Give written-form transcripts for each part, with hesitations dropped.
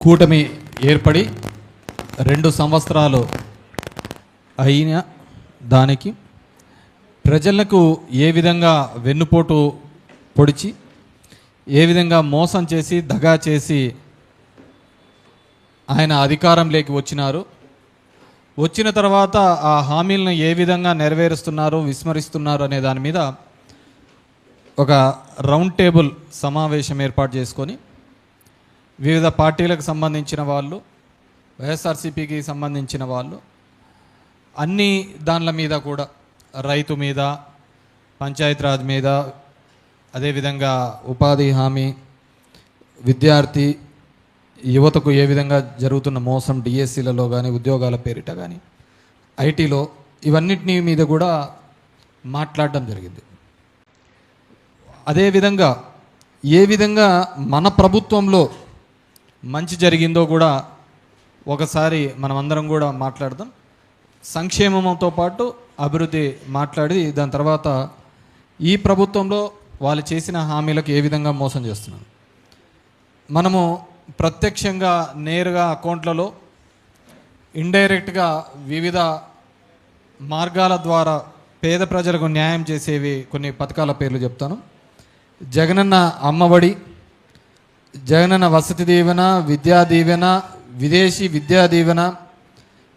కూటమి ఏర్పడి 2 సంవత్సరాలు అయిన దానికి ప్రజలకు ఏ విధంగా వెన్నుపోటు పొడిచి ఏ విధంగా మోసం చేసి దగా చేసి ఆయన అధికారంలోకి వచ్చినారు. వచ్చిన తర్వాత ఆ హామీలను ఏ విధంగా నెరవేరుస్తున్నారు, విస్మరిస్తున్నారు అనే దాని మీద ఒక రౌండ్ టేబుల్ సమావేశం ఏర్పాటు చేసుకొని వివిధ పార్టీలకు సంబంధించిన వాళ్ళు, వైఎస్ఆర్సీపీకి సంబంధించిన వాళ్ళు, అన్ని దానిల మీద కూడా రైతు మీద, పంచాయతీరాజ్ మీద, అదేవిధంగా ఉపాధి హామీ, విద్యార్థి యువతకు ఏ విధంగా జరుగుతున్న మోసం డిఎస్సీలలో కానీ, ఉద్యోగాల పేరిట కానీ, ఐటీలో, ఇవన్నిటినీ మీద కూడా మాట్లాడడం జరిగింది. అదేవిధంగా ఏ విధంగా మన ప్రభుత్వంలో మంచి జరిగిందో కూడా ఒకసారి మనమందరం కూడా మాట్లాడదాం. సంక్షేమంతో పాటు అభివృద్ధి మాట్లాడి దాని తర్వాత ఈ ప్రభుత్వంలో వాళ్ళు చేసిన హామీలకు ఏ విధంగా మోసం చేస్తున్నారు. మనము ప్రత్యక్షంగా నేరుగా అకౌంట్లలో, ఇండైరెక్ట్గా వివిధ మార్గాల ద్వారా పేద ప్రజలకు న్యాయం చేసేవి కొన్ని పథకాల పేర్లు చెప్తాను. జగనన్న అమ్మఒడి, జగనన్న వసతి దీవెన, విద్యా దీవెన, విదేశీ విద్యా దీవెన,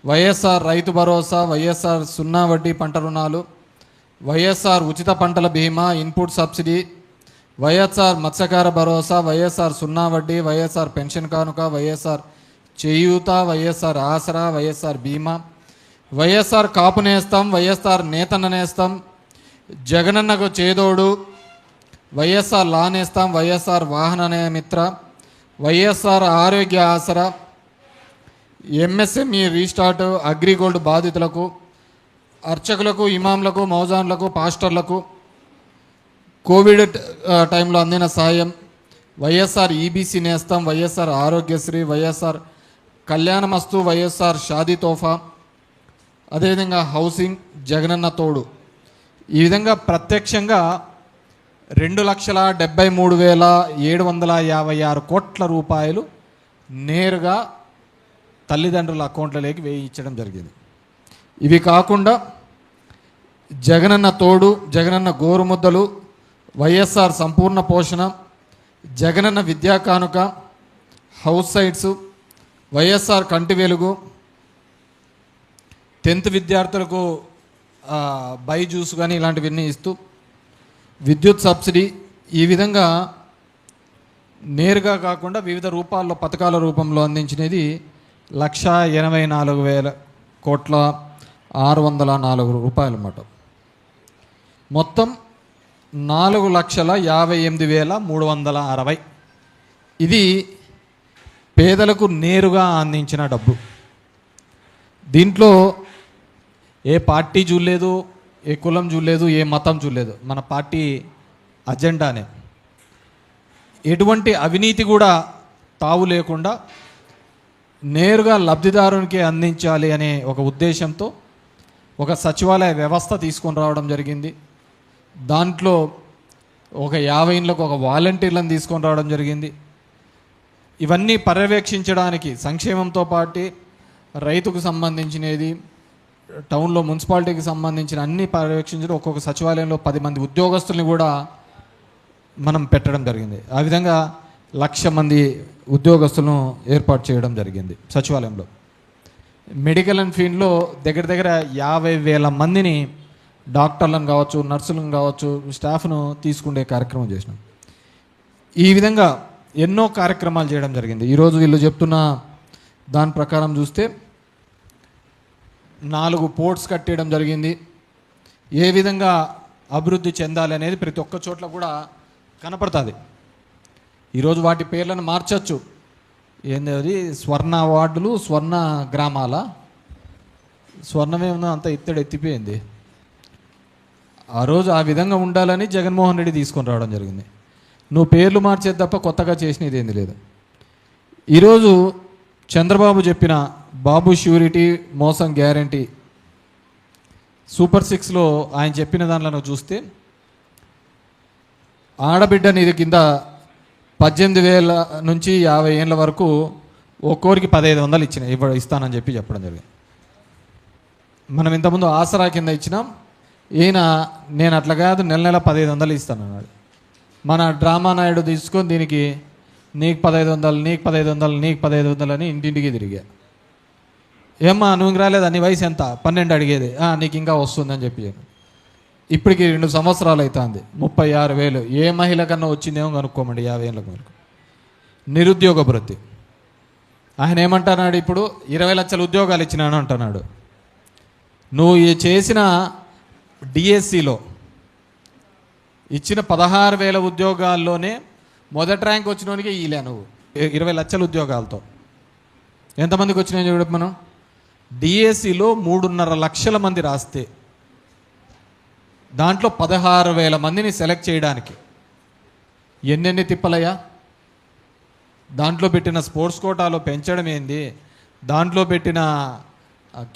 వైఎస్ఆర్ రైతు భరోసా, వైఎస్ఆర్ 0 వడ్డీ పంట రుణాలు, వైఎస్ఆర్ ఉచిత పంటల బీమా, ఇన్పుట్ సబ్సిడీ, వైఎస్ఆర్ మత్స్యకార భరోసా, వైఎస్ఆర్ 0 వడ్డీ, వైఎస్ఆర్ పెన్షన్ కానుక, వైఎస్ఆర్ చేయూత, వైఎస్ఆర్ ఆసరా, వైఎస్ఆర్ బీమా, వైఎస్ఆర్ కాపు నేస్తం, వైఎస్ఆర్ నేతన్న నేస్తం, జగనన్నకు చేదోడు, వైఎస్ఆర్ లా నేస్తం, వైఎస్ఆర్ వాహన మిత్ర, వైఎస్ఆర్ ఆరోగ్య ఆసరా, ఎంఎస్ఎంఈ రీస్టార్ట్, అగ్రిగోల్డ్ బాధితులకు, అర్చకులకు, ఇమాంలకు, మౌజాన్లకు, పాస్టర్లకు కోవిడ్ టైంలో అందిన సాయం, వైఎస్ఆర్ ఈబీసీ నేస్తం, వైఎస్ఆర్ ఆరోగ్యశ్రీ, వైఎస్ఆర్ కళ్యాణమస్తు, వైఎస్ఆర్ షాదీ తోఫా, అదేవిధంగా హౌసింగ్, జగనన్న తోడు. ఈ విధంగా ప్రత్యక్షంగా 2,73,756 కోట్ల రూపాయలు నేరుగా తల్లిదండ్రుల అకౌంట్లలోకి వేయించడం జరిగింది. ఇవి కాకుండా జగనన్న తోడు, జగనన్న గోరుముద్దలు, వైఎస్ఆర్ సంపూర్ణ పోషణ, జగనన్న విద్యా కానుక, హౌస్ సైట్స్, వైఎస్ఆర్ కంటి వెలుగు, 10th విద్యార్థులకు బైజూస్ కానీ ఇలాంటివన్నీ ఇస్తూ, విద్యుత్ సబ్సిడీ, ఈ విధంగా నేరుగా కాకుండా వివిధ రూపాల్లో పథకాల రూపంలో అందించినది 1,84,604 రూపాయలు అన్నమాట. మొత్తం 4,58,360. ఇది పేదలకు నేరుగా అందించిన డబ్బు. దీంట్లో ఏ పార్టీ చూడలేదు, ఏ కులం చూడలేదు, ఏ మతం చూడలేదు. మన పార్టీ అజెండానే. ఎటువంటి అవినీతి కూడా తావు లేకుండా నేరుగా లబ్ధిదారునికి అందించాలి అనే ఒక ఉద్దేశంతో ఒక సచివాలయ వ్యవస్థ తీసుకొని రావడం జరిగింది. దాంట్లో ఒక 50 ఇండ్లకు ఒక వాలంటీర్లను తీసుకొని రావడం జరిగింది. ఇవన్నీ పర్యవేక్షించడానికి సంక్షేమంతో పాటు రైతుకు సంబంధించినది, టౌన్లో మున్సిపాలిటీకి సంబంధించిన అన్ని పర్యవేక్షించడం, ఒక్కొక్క సచివాలయంలో 10 మంది ఉద్యోగస్తుల్ని కూడా మనం పెట్టడం జరిగింది. ఆ విధంగా 1,00,000 మంది ఉద్యోగస్తులను ఏర్పాటు చేయడం జరిగింది సచివాలయంలో. మెడికల్ అండ్ ఫీల్డ్లో దగ్గర 50,000 మందిని, డాక్టర్లను కావచ్చు, నర్సులను కావచ్చు, స్టాఫ్ను తీసుకునే కార్యక్రమం చేసినాం. ఈ విధంగా ఎన్నో కార్యక్రమాలు చేయడం జరిగింది. ఈరోజు వీళ్ళు చెప్తున్న దాని ప్రకారం చూస్తే 4 పోర్ట్స్ కట్టేయడం జరిగింది. ఏ విధంగా అభివృద్ధి చెందాలి అనేది ప్రతి ఒక్క చోట్ల కూడా కనపడుతుంది. ఈరోజు వాటి పేర్లను మార్చచ్చు. ఏంది అది, స్వర్ణ వార్డులు, స్వర్ణ గ్రామాల, స్వర్ణమేమో అంత ఎత్తిపోయింది. ఆ రోజు ఆ విధంగా ఉండాలని జగన్మోహన్ రెడ్డి తీసుకొని రావడం జరిగింది. నువ్వు పేర్లు మార్చేది తప్ప కొత్తగా చేసినది ఏంది లేదు. ఈరోజు చంద్రబాబు చెప్పిన బాబు ష్యూరిటీ, మోసం గ్యారంటీ, సూపర్ 6లో ఆయన చెప్పిన దానిలో చూస్తే ఆడబిడ్డ నిధి కింద 18,000 నుంచి 50 ఏళ్ళ వరకు ఒక్కోరికి 1500 ఇస్తానని చెప్పడం జరిగింది. మనం ఇంతకుముందు ఆసరా కింద ఇచ్చినాం. ఈయన నేను అట్లా కాదు, నెల నెల 1500 ఇస్తానన్నాడు. మన డ్రామా నాయుడు తీసుకొని దీనికి నీకు 1500, నీకు 1500, నీకు 1500 అని ఇంటింటికి తిరిగా. ఏమ్మా నువ్వు రాలేదు, నీ వయసు ఎంత? 12 అడిగేది. నీకు ఇంకా వస్తుందని చెప్పి ఇప్పటికి 2 సంవత్సరాలు అవుతుంది. 36,000 ఏ మహిళ కన్నా వచ్చిందేమో కనుక్కోమండి. 50 ఏళ్ళ వరకు నిరుద్యోగ భృతి. ఆయన ఏమంటున్నాడు, ఇప్పుడు 20 లక్షల ఉద్యోగాలు ఇచ్చినాను అంటున్నాడు. నువ్వు చేసిన డిఎస్సిలో ఇచ్చిన 16,000 ఉద్యోగాల్లోనే మొదటి ర్యాంక్ వచ్చినోనికి ఈలే నువ్వు 20 లక్షల ఉద్యోగాలతో. ఎంతమందికి వచ్చినాయని చూడ మనం. డిఎస్సిలో 3.5 లక్షల మంది రాస్తే దాంట్లో 16,000 మందిని సెలెక్ట్ చేయడానికి ఎన్నెన్ని తిప్పలయ్యా. దాంట్లో పెట్టిన స్పోర్ట్స్ కోటాలో పెంచడం ఏంది, దాంట్లో పెట్టిన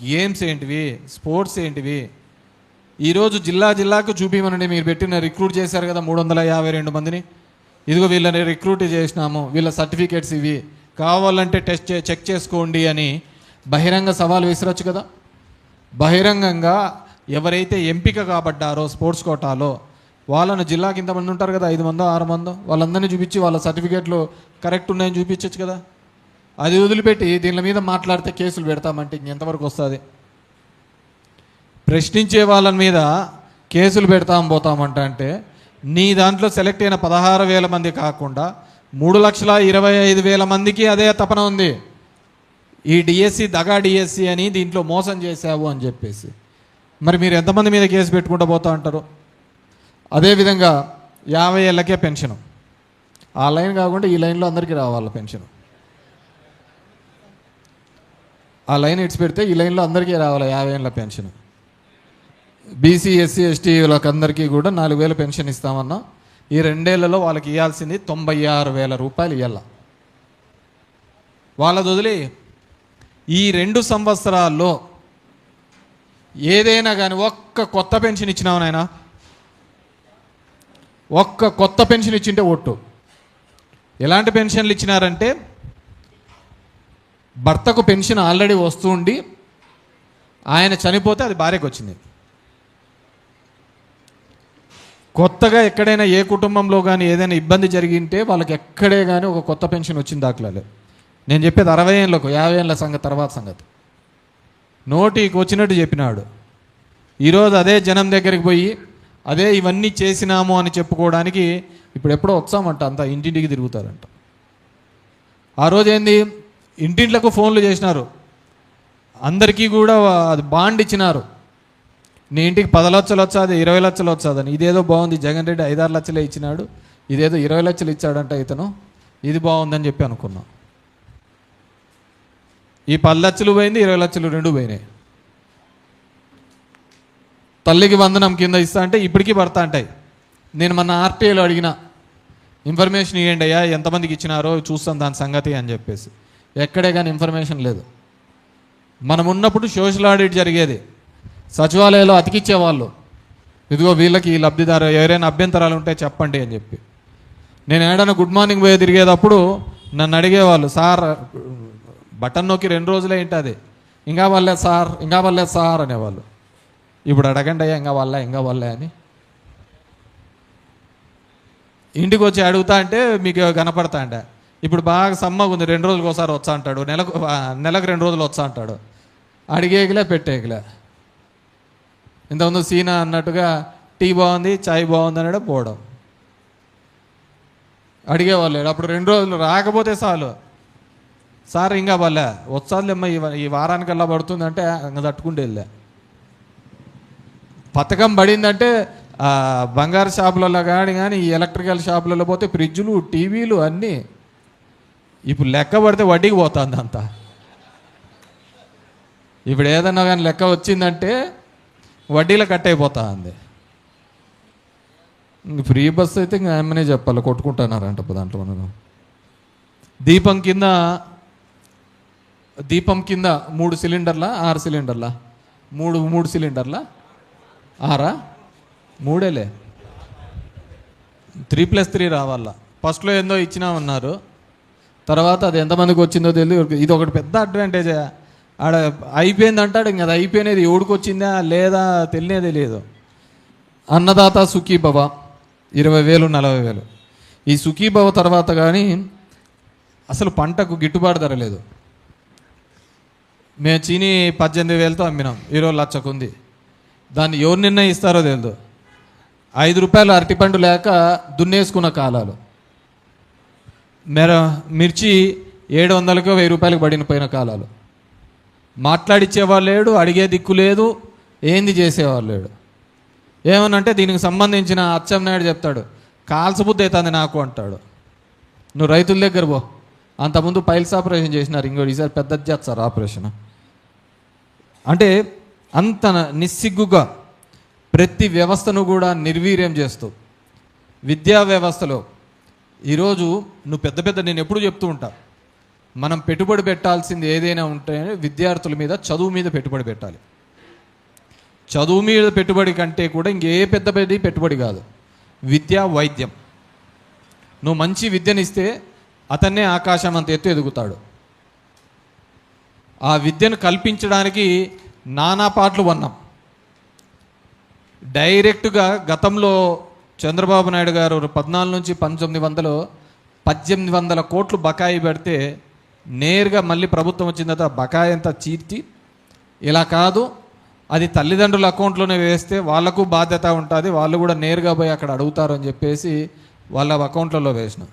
గేమ్స్ ఏంటివి, స్పోర్ట్స్ ఏంటివి. ఈరోజు జిల్లాకు చూపిమనండి. మీరు పెట్టిన రిక్రూట్ చేశారు కదా 352 మందిని. ఇదిగో వీళ్ళని రిక్రూట్ చేసినాము, వీళ్ళ సర్టిఫికేట్స్ ఇవి, కావాలంటే చెక్ చేసుకోండి అని బహిరంగ సవాల్ విసరొచ్చు కదా. బహిరంగంగా ఎవరైతే ఎంపిక కాబడ్డారో స్పోర్ట్స్ కోటాలో వాళ్ళను జిల్లాకి ఇంతమంది ఉంటారు కదా, 5 మందో 6 మందో, వాళ్ళందరినీ చూపించి వాళ్ళ సర్టిఫికేట్లు కరెక్ట్ ఉన్నాయని చూపించవచ్చు కదా. అది వదిలిపెట్టి దీని మీద మాట్లాడితే కేసులు పెడతామంటే ఇంకెంతవరకు వస్తుంది? ప్రశ్నించే వాళ్ళ మీద కేసులు పోతామంట అంటే నీ దాంట్లో సెలెక్ట్ అయిన 16,000 మంది కాకుండా 3,25,000 మందికి అదే తపన ఉంది. ఈ డిఎస్సి దగా డిఎస్సి అని దీంట్లో మోసం చేశావు అని చెప్పేసి. మరి మీరు ఎంతమంది మీద కేసు పెట్టుకుంటూ పోతా ఉంటారు? అదేవిధంగా 50 ఏళ్ళకే పెన్షను. ఆ లైన్ కాకుండా ఈ లైన్లో అందరికీ రావాలి పెన్షన్. ఆ లైన్ ఇట్స్ పెడితే ఈ లైన్లో అందరికీ రావాలి 50 ఏళ్ళ పెన్షన్. బీసీ ఎస్సీ ఎస్టీ వాళ్ళకందరికీ కూడా 4,000 పెన్షన్ ఇస్తామన్నా. ఈ 2 ఏళ్లలో వాళ్ళకి ఇవ్వాల్సింది 96,000 రూపాయలు ఇవ్వాల. వాళ్ళది వదిలి ఈ 2 సంవత్సరాల్లో ఏదైనా కానీ ఒక్క కొత్త పెన్షన్ ఇచ్చినావు నాయనా, ఒక్క కొత్త పెన్షన్ ఇచ్చింటే ఒట్టు. ఎలాంటి పెన్షన్లు ఇచ్చినారంటే భర్తకు పెన్షన్ ఆల్రెడీ వస్తుండి ఆయన చనిపోతే అది భార్యకు వచ్చింది. కొత్తగా ఎక్కడైనా ఏ కుటుంబంలో కానీ ఏదైనా ఇబ్బంది జరిగింటే వాళ్ళకి ఎక్కడే కానీ ఒక కొత్త పెన్షన్ వచ్చిన దాఖలాలే. నేను చెప్పేది 60 ఏళ్ళకు 50 ఏళ్ళ సంగతి తర్వాత సంగతి. నోటికి వచ్చినట్టు చెప్పినాడు. ఈరోజు అదే జనం దగ్గరికి పోయి అదే ఇవన్నీ చేసినాము అని చెప్పుకోవడానికి ఇప్పుడు ఎప్పుడో వచ్చామంట, అంతా ఇంటింటికి తిరుగుతారంట. ఆ రోజు ఏంది, ఇంటింట్లకు ఫోన్లు చేసినారు, అందరికీ కూడా అది బాండ్ ఇచ్చినారు. నీ ఇంటికి 10 లక్షలు వచ్చాది, 20 లక్షలు వచ్చాదని. ఇదేదో బాగుంది, జగన్ రెడ్డి 5-6 లక్షలే ఇచ్చినాడు, ఇదేదో 20 లక్షలు ఇచ్చాడంట ఇతను, ఇది బాగుందని చెప్పి అనుకున్నాం. ఈ 10 లక్షలు పోయింది, 20 లక్షలు 2 పోయినాయి. తల్లికి వందనం కింద ఇస్తా అంటే ఇప్పటికీ పడతా అంటాయి. నేను మన ఆర్టీఐలో అడిగిన ఇన్ఫర్మేషన్ ఇవ్వండి అయ్యా, ఎంతమందికి ఇచ్చినారో చూస్తాను దాని సంగతి అని చెప్పేసి. ఎక్కడే కానీ ఇన్ఫర్మేషన్ లేదు. మనం ఉన్నప్పుడు సోషల్ ఆడిట్ జరిగేది, సచివాలయంలో అతికిచ్చేవాళ్ళు, ఇదిగో వీళ్ళకి ఈ లబ్ధిదారు ఎవరైనా అభ్యంతరాలు ఉంటే చెప్పండి అని చెప్పి. నేను ఏడన్నా గుడ్ మార్నింగ్ పోయి తిరిగేటప్పుడు నన్ను అడిగేవాళ్ళు, సార్ బటన్ నొక్కి 2 రోజులే ఉంటుంది, ఇంకా వాళ్ళే సార్ అనేవాళ్ళు. ఇప్పుడు అడగండి అయ్యా ఇంకా వాళ్ళే అని. ఇంటికి వచ్చి అడుగుతా అంటే మీకు కనపడతా అంటే ఇప్పుడు బాగా సమ్మగా ఉంది, 2 రోజులకు ఒకసారి వచ్చా అంటాడు, నెలకు 2 రోజులు వచ్చా అంటాడు. అడిగేకిలే పెట్టేకిలే. ఇంతకుముందు సీనా అన్నట్టుగా టీ బాగుంది, చాయ్ బాగుంది అన్నాడు, పోవడం. అడిగేవాళ్ళు అప్పుడు 2 రోజులు రాకపోతే చాలు, సార్ ఇంకా వాళ్ళే వచ్చాదులేమ్మా ఈ వారానికల్లా పడుతుందంటే ఇంకా తట్టుకుంటే వెళ్ళా. పథకం పడిందంటే బంగారు షాపులలో కానీ ఈ ఎలక్ట్రికల్ షాపులలో పోతే ఫ్రిడ్జ్లు టీవీలు అన్నీ. ఇప్పుడు లెక్క పడితే వడ్డీకి పోతుంది అంతా. ఇప్పుడు ఏదన్నా కానీ లెక్క వచ్చిందంటే వడ్డీలో కట్ అయిపోతా ఉంది. ఫ్రీ బస్ అయితే ఇంకా ఏమనే చెప్పాలి, కొట్టుకుంటున్నారంట దాంట్లో. మనం దీపం కింద 3 సిలిండర్లా 6 సిలిండర్లా 3 సిలిండర్లా 6 3 3+3 రావాలా. ఫస్ట్లో ఏందో ఇచ్చినా ఉన్నారు, తర్వాత అది ఎంతమందికి వచ్చిందో తెలియదు. ఇది ఒకటి పెద్ద అడ్వాంటేజ్. ఆడ అయిపోయింది అంటాడు, ఇంక అది అయిపోయినది ఎవడికి వచ్చిందా లేదా తెలియదు. అన్నదాత సుఖీభవ 20,000 40,000. ఈ సుఖీభవ తర్వాత కానీ అసలు పంటకు గిట్టుబాటు ధర లేదు. మేము చీని 18,000తో అమ్మినాం, ఈరోజు 1,00,000 ఉంది. దాన్ని ఎవరు నిర్ణయిస్తారో తెలియదు. 5 రూపాయలు అరటిపండు లేక దున్నేసుకున్న కాలాలు. మిర్చి 700కు 1000 రూపాయలకు పోయిన కాలాలు. మాట్లాడిచ్చేవాళ్ళు లేడు, అడిగే దిక్కు లేదు, ఏంది చేసేవాళ్ళు లేడు. ఏమనంటే దీనికి సంబంధించిన అచ్చెన్నాయుడు చెప్తాడు, కాల్సబుద్ధి అవుతుంది నాకు అంటాడు. నువ్వు రైతుల దగ్గర పో. అంతకుముందు పైల్స్ ఆపరేషన్ చేసినారు, ఇంకోటి ఈసారి పెద్దది చేస్తారు ఆపరేషన్. అంటే అంత నిస్సిగ్గుగా ప్రతి వ్యవస్థను కూడా నిర్వీర్యం చేస్తూ విద్యా వ్యవస్థలో ఈరోజు నువ్వు పెద్ద నేను ఎప్పుడు చెప్తూ ఉంటా, మనం పెట్టుబడి పెట్టాల్సింది ఏదైనా ఉంటే విద్యార్థుల మీద, చదువు మీద పెట్టుబడి పెట్టాలి. చదువు మీద పెట్టుబడి కంటే కూడా ఇంకే పెట్టుబడి కాదు, విద్య వైద్యం. నువ్వు మంచి విద్యనిస్తే అతన్నే ఆకాశం అంత ఎత్తు ఎదుగుతాడు. ఆ విద్యను కల్పించడానికి నానా పాటలు వన్నాం. డైరెక్ట్గా గతంలో చంద్రబాబు నాయుడు గారు 14 నుంచి 1800 కోట్లు బకాయి పెడితే నేరుగా మళ్ళీ ప్రభుత్వం వచ్చిన తర్వాత బకాయి అంతా చీర్చి, ఇలా కాదు అది తల్లిదండ్రుల అకౌంట్లోనే వేస్తే వాళ్లకు బాధ్యత ఉంటుంది, వాళ్ళు కూడా నేరుగా పోయి అక్కడ అడుగుతారు అని చెప్పేసి వాళ్ళ అకౌంట్లలో వేసిన.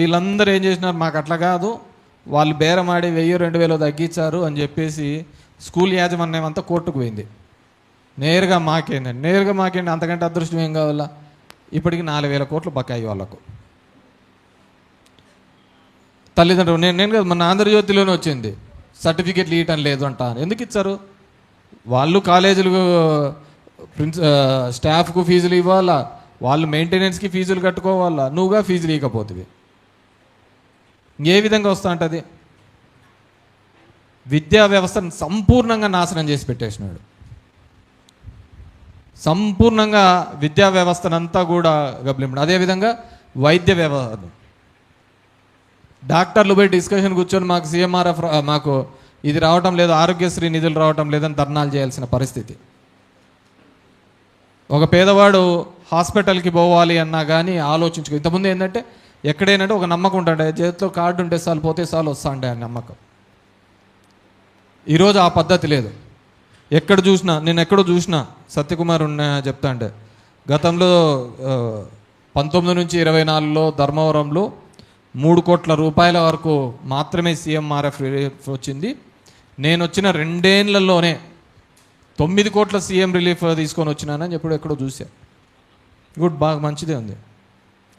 వీళ్ళందరూ ఏం చేసినారు, మాకు అట్లా కాదు, వాళ్ళు బేరమాడి 1000-2000 తగ్గించారు అని చెప్పేసి స్కూల్ యాజమాన్యం అంతా కోర్టుకు పోయింది. నేరుగా మాకేండి అంతకంటే అదృష్టం ఏం కావాలా. ఇప్పటికి 4,000 కోట్లు బకాయి వాళ్ళకు. తల్లిదండ్రులు నేను కదా మన ఆంధ్రజ్యోతిలోనే వచ్చింది, సర్టిఫికెట్లు ఇవ్వటం లేదు అంట. ఎందుకు ఇచ్చారు? వాళ్ళు కాలేజీలు స్టాఫ్కు ఫీజులు ఇవ్వాలా, వాళ్ళు మెయింటెనెన్స్కి ఫీజులు కట్టుకోవాలా, నువ్వుగా ఫీజులు ఇవ్వకపోతుంది ఏ విధంగా వస్తా ఉంటుంది? విద్యా వ్యవస్థను సంపూర్ణంగా నాశనం చేసి పెట్టేసినాడు. సంపూర్ణంగా విద్యా వ్యవస్థనంతా కూడా గబలింపు. అదేవిధంగా వైద్య వ్యవస్థ, డాక్టర్లు పోయి డిస్కషన్ కూర్చొని మాకు సీఎంఆర్ఎఫ్ మాకు ఇది రావటం లేదు, ఆరోగ్యశ్రీ నిధులు రావటం లేదని ధర్నాలు చేయాల్సిన పరిస్థితి. ఒక పేదవాడు హాస్పిటల్కి పోవాలి అన్నా కానీ ఆలోచించుకో. ఇంతకుముందు ఏంటంటే ఎక్కడైనా ఒక నమ్మకం ఉంటుండే, చేతిలో కార్డు ఉంటే చాలు, పోతే చాలు, వస్తా ఉండే ఆ నమ్మకం. ఈరోజు ఆ పద్ధతి లేదు. ఎక్కడ చూసినా, నేను ఎక్కడో చూసినా, సత్యకుమార్ చెప్తా అంటే గతంలో 19 నుంచి 24లో ధర్మవరంలో 3 కోట్ల రూపాయల వరకు మాత్రమే సీఎంఆర్ఎఫ్ రిలీఫ్ వచ్చింది. నేను వచ్చిన 2 ఏళ్లలోనే 9 కోట్ల సీఎం రిలీఫ్ తీసుకొని వచ్చినానని ఎప్పుడు ఎక్కడో చూసా. గుడ్, బాగా మంచిదే ఉంది.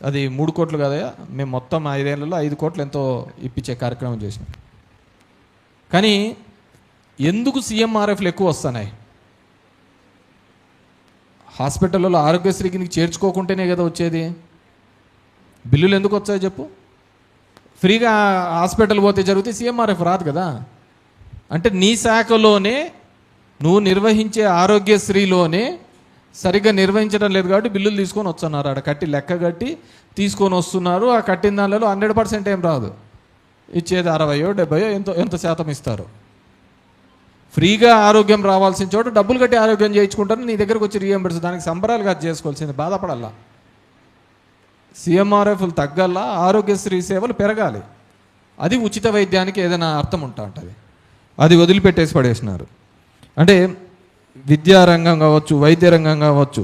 అది 3 కోట్లు కాదయా, మేము మొత్తం 5 ఏళ్లలో 5 కోట్లు ఎంతో ఇప్పించే కార్యక్రమం చేసినాం. కానీ ఎందుకు సీఎంఆర్ఎఫ్లు ఎక్కువ వస్తున్నాయి? హాస్పిటల్లో ఆరోగ్యశ్రీకి నీకు చేర్చుకోకుంటేనే కదా వచ్చేది. బిల్లులు ఎందుకు వచ్చాయి చెప్పు? ఫ్రీగా హాస్పిటల్ పోతే జరిగితే సీఎంఆర్ఎఫ్ రాదు కదా. అంటే నీ శాఖలోనే నువ్వు నిర్వహించే ఆరోగ్యశ్రీలోనే సరిగ్గా నిర్వహించడం లేదు కాబట్టి బిల్లులు తీసుకొని వస్తున్నారు. ఆడ కట్టి లెక్క కట్టి తీసుకొని వస్తున్నారు. ఆ కట్టిన దానిలో 100% ఏం రాదు, ఇచ్చేది 60-70 ఎంత శాతం ఇస్తారు. ఫ్రీగా ఆరోగ్యం రావాల్సిన చోట డబ్బులు కట్టి ఆరోగ్యం చేయించుకుంటారు, నీ దగ్గరకు వచ్చి రీఎంబర్స్. దానికి సంబరాలు కాదు చేసుకోవాల్సింది, బాధపడాలా. సీఎంఆర్ఎఫ్లు తగ్గల్లా, ఆరోగ్యశ్రీ సేవలు పెరగాలి. అది ఉచిత వైద్యానికి ఏదైనా అర్థం ఉంటుంది. అది వదిలిపెట్టేసి పడేసినారు. అంటే విద్యారంగం కావచ్చు, వైద్య రంగం కావచ్చు,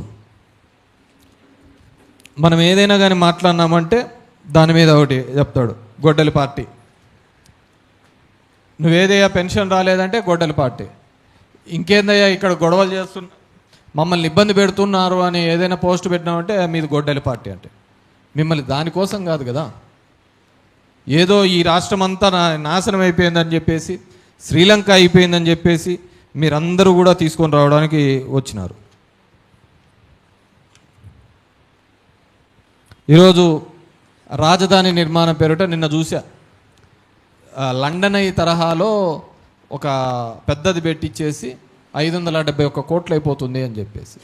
మనం ఏదైనా కానీ మాట్లాడినామంటే దాని మీద ఒకటి చెప్తాడు, గొడ్డలి పార్టీ. నువ్వేదయ్యా పెన్షన్ రాలేదంటే గొడ్డలి పార్టీ. ఇంకేందయ్యా ఇక్కడ గొడవలు చేస్తున్నా, మమ్మల్ని ఇబ్బంది పెడుతున్నారు అని ఏదైనా పోస్ట్ పెట్టినామంటే మీది గొడ్డలి పార్టీ. అంటే మిమ్మల్ని దానికోసం కాదు కదా, ఏదో ఈ రాష్ట్రం అంతా నాశనం అయిపోయిందని చెప్పేసి, శ్రీలంక అయిపోయిందని చెప్పేసి మీరందరూ కూడా తీసుకొని రావడానికి వచ్చినారు. ఈరోజు రాజధాని నిర్మాణం పేరిట నిన్న చూసా, లండన్ ఈ తరహాలో ఒక పెద్దది పెట్టించేసి 571 కోట్లు అయిపోతుంది అని చెప్పేసి.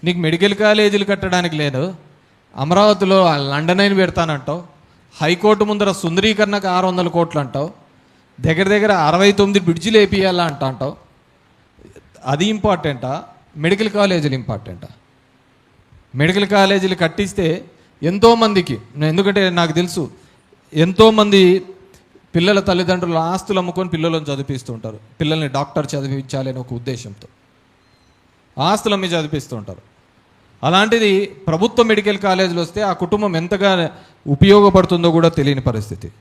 నీకు మెడికల్ కాలేజీలు కట్టడానికి లేదు, అమరావతిలో లండన్ అయిన పెడతానంటావు, హైకోర్టు ముందర సుందరీకరణకు 600 కోట్లు అంటావు, దగ్గర దగ్గర 69 బ్రిడ్జిలు వేపియాలా అంటావు. అది ఇంపార్టెంటా? మెడికల్ కాలేజీలు ఇంపార్టెంటా? మెడికల్ కాలేజీలు కట్టిస్తే ఎంతోమందికి, ఎందుకంటే నాకు తెలుసు ఎంతోమంది పిల్లల తల్లిదండ్రులు ఆస్తులు అమ్ముకొని పిల్లలను చదివిస్తూ ఉంటారు. పిల్లల్ని డాక్టర్ చదివించాలి అనే ఒక ఉద్దేశంతో ఆస్తులు అమ్మి చదివిస్తూ ఉంటారు. అలాంటిది ప్రభుత్వ మెడికల్ కాలేజీలు వస్తే ఆ కుటుంబం ఎంతగా ఉపయోగపడుతుందో కూడా తెలియని పరిస్థితి.